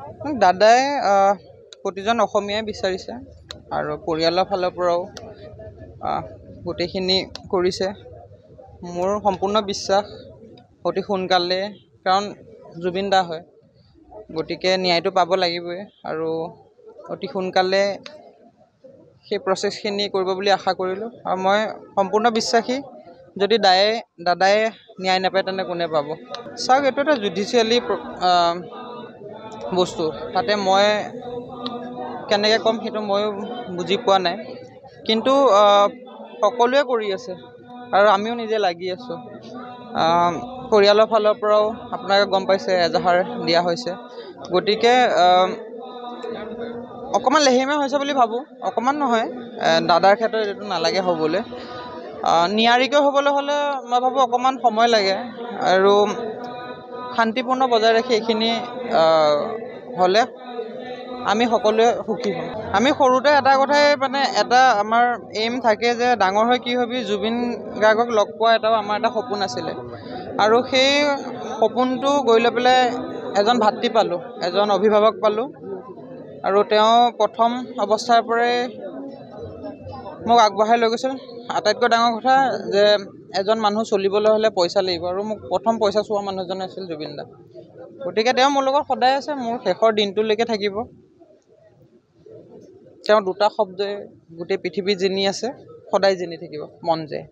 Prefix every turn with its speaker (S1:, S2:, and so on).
S1: দাদাই প্ৰতিজন অসমীয়াই বিচাৰিছে আৰু পৰিয়ালৰ ফালৰ পৰাও গোটেইখিনি কৰিছে। মোৰ সম্পূৰ্ণ বিশ্বাস অতি সোনকালে, কাৰণ জুবিন দা হয়, গতিকে ন্যায়টো পাব লাগিবই আৰু অতি সোনকালে সেই প্ৰচেছখিনি কৰিব বুলি আশা কৰিলোঁ। আৰু মই সম্পূৰ্ণ বিশ্বাসী, যদি দাদাই ন্যায় নাপায় তেন্তে কোনে পাব। চাওক, এইটো এটা জুডিচিয়েলি বস্তু, তাতে মই কেনেকৈ ক'ম সেইটো ময়ো বুজি পোৱা নাই, কিন্তু সকলোৱে কৰি আছে আৰু আমিও নিজে লাগি আছোঁ। পৰিয়ালৰ ফালৰ পৰাও আপোনালোকে গম পাইছে এজাহাৰ দিয়া হৈছে, গতিকে অকণমান লেহেমীয়া হৈছে বুলি ভাবোঁ। অকণমান নহয়, দাদাৰ ক্ষেত্ৰত এইটো নালাগে হ'বলৈ। নিয়াৰিকৈ হ'বলৈ হ'লে মই ভাবোঁ অকণমান সময় লাগে আৰু শান্তিপূৰ্ণ বজাই ৰাখি এইখিনি হ'লে আমি সকলোৱে সুখী হ'ম। আমি সৰুতে এটা কথাই এটা আমাৰ এইম থাকে যে ডাঙৰ হৈ কি হ'বি, জুবিন গাৰ্গক লগ পোৱা আমাৰ এটা সপোন আছিলে আৰু সেই সপোনটো গৈ লৈ পেলাই এজন ভাতৃ পালোঁ, এজন অভিভাৱক পালোঁ আৰু তেওঁ প্ৰথম অৱস্থাৰ পৰাই মোক আগবঢ়াই লৈ গৈছিল। আটাইতকৈ ডাঙৰ কথা যে এজন মানুহ চলিবলৈ হ'লে পইচা লাগিব আৰু মোক প্ৰথম পইচা চোৱা মানুহজনে আছিল জুবিন দা। গতিকে তেওঁ মোৰ লগত সদায় আছে, মোৰ শেষৰ দিনটোলৈকে থাকিব। তেওঁৰ দুটা শব্দই গোটেই পৃথিৱীত জিনি আছে, সদায় জিনি থাকিব, মন যায়।